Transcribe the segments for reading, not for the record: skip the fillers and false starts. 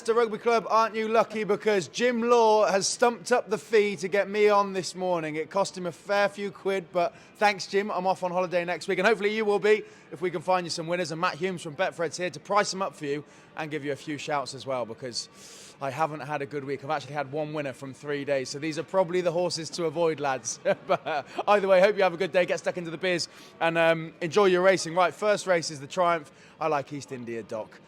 The Rugby Club, aren't you lucky, because Jim Law has stumped up the fee to get me on this morning. It cost him a fair few quid, but thanks, Jim. I'm off on holiday next week, and hopefully you will be, if we can find you some winners. And Matt Humes from Betfred's here to price them up for you and give you a few shouts as well, because I haven't had a good week. I've actually had one winner from 3 days, so these are probably the horses to avoid, lads. But either way, hope you have a good day, get stuck into the beers, and enjoy your racing. Right, first race is the Triumph. I like East India Doc.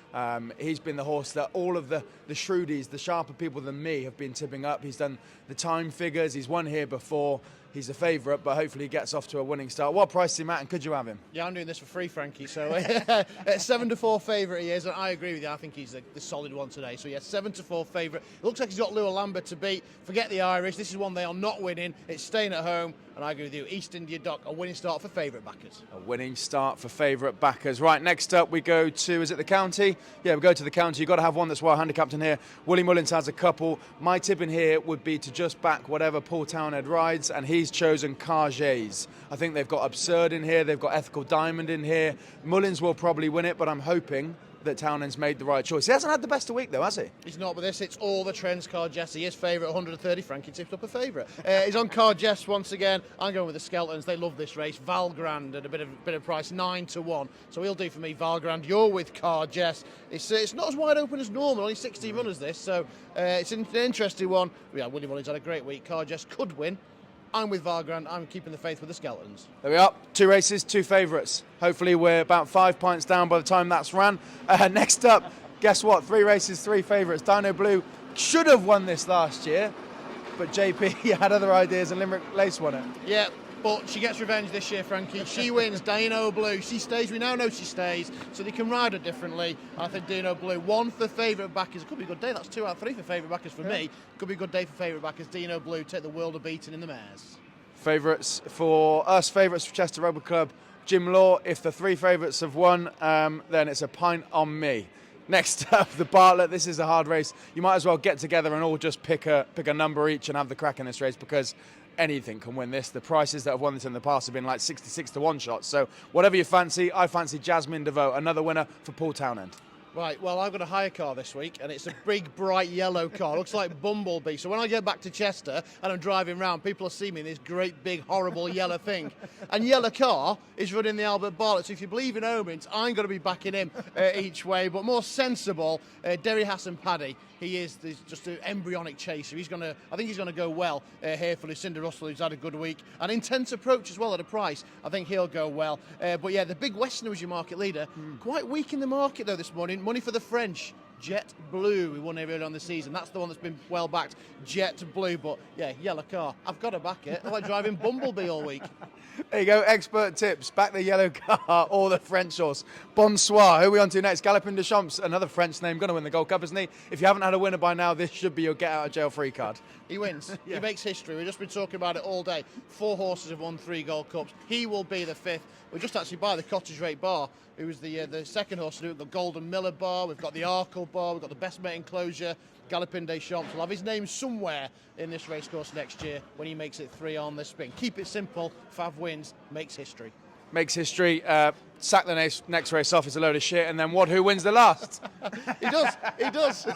He's been the horse that all of the shrewdies, the sharper people than me, have been tipping up. He's done the time figures. He's won here before. He's a favourite, but hopefully he gets off to a winning start. What price is he, Matt, and could you have him? Yeah, I'm doing this for free, Frankie. So 7-4 favourite he is, and I agree with you. I think he's the solid one today. So yeah, 7-4 favourite. It looks like he's got Lua Lambert to beat. Forget the Irish. This is one they are not winning. It's staying at home, and I agree with you. East India Doc, a winning start for favourite backers. A winning start for favourite backers. Right, next up we go to, is it the county? Yeah, we go to the county. You've got to have one that's well handicapped in here. Willie Mullins has a couple. My tip in here would be to just back whatever Paul Townhead rides, and he's chosen Cargés. I think they've got Absurd in here. They've got Ethical Diamond in here. Mullins will probably win it, but I'm hoping that Townend's made the right choice. He hasn't had the best of week, though, has he? He's not with this. It's all the trends. Cargés, he is favourite, 130. Frankie tipped up a favourite. He's on Cargés once again. I'm going with the Skeltons. They love this race. Valgrand at a bit of price, 9-1. So he'll do for me, Valgrand. You're with Cargés. It's not as wide open as normal. Only 16 runners this, so it's an interesting one. Yeah, Willie Mullins had a great week. Cargés could win. I'm with Valgrand. I'm keeping the faith with the Skeltons. There we are. 2 races, 2 favourites. Hopefully we're about 5 pints down by the time that's ran. Next up, guess what? 3 races, 3 favourites. Dino Blue should have won this last year, but JP had other ideas and Limerick Lace won it. Yeah, but she gets revenge this year, Frankie. She wins. Dino Blue. She stays. We now know she stays, so they can ride her differently. I think Dino Blue, 1 for favourite backers. It could be a good day. That's 2 out of 3 for favourite backers for me. Could be a good day for favourite backers. Dino Blue take the world of beating in the mares. Favourites for us, favourites for Chester Rugby Club, Jim Law. If the 3 favourites have won, then it's a pint on me. Next up, the Bartlett. This is a hard race. You might as well get together and all just pick a number each and have the crack in this race, because anything can win this. The prices that have won this in the past have been like 66 to 1 shots. So whatever you fancy, I fancy Jasmine DeVoe, another winner for Paul Townend. Right, well, I've got a hire car this week, and it's a big, bright yellow car. Looks like Bumblebee. So when I get back to Chester and I'm driving round, people will see me in this great, big, horrible yellow thing. And yellow car is running the Albert Bartlett. So if you believe in omens, I'm going to be backing him each way. But more sensible, Derry Hassan Paddy. He is just an embryonic chaser. I think he's going to go well here for Lucinda Russell, who's had a good week. An intense approach as well at a price. I think he'll go well. But yeah, the Big Westerner was your market leader. Quite weak in the market, though, this morning. Money for the French. Jet Blue, we won earlier on the season. That's the one that's been well backed. Jet Blue, but yeah, yellow car. I've got to back it. I like driving Bumblebee all week. There you go, expert tips. Back the yellow car or the French horse. Bonsoir. Who are we on to next? Galopin des Champs, another French name, going to win the Gold Cup, isn't he? If you haven't had a winner by now, this should be your get out of jail free card. He wins. Yeah. He makes history. We've just been talking about it all day. 4 horses have won 3 Gold Cups. He will be the 5th. We're just actually by the Cottage Rate Bar, who was the second horse to do it. We've got Golden Miller Bar, we've got the Arkle Bar, we've got the Best Mate Enclosure, Galopin des Champs. We'll have his name somewhere in this racecourse next year when he makes it 3 on the spin. Keep it simple. Fav wins, makes history. Makes history. Sack the next race off, it's a load of shit, and then who wins the last? He does.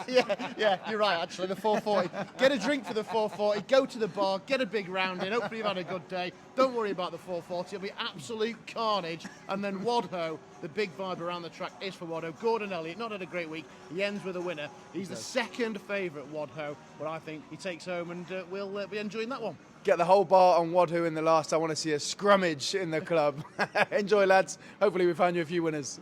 yeah, you're right, actually, the 440. Get a drink for the 440, go to the bar, get a big round in, hopefully you've had a good day. Don't worry about the 440, it'll be absolute carnage. And then Wadho, the big vibe around the track is for Wadho. Gordon Elliott, not had a great week, he ends with a winner. He's the second favourite, Wadho, but I think he takes home, and we'll be enjoying that one. Get the whole bar on Wadhu in the last. I want to see a scrummage in the club. Enjoy, lads. Hopefully we find you a few winners.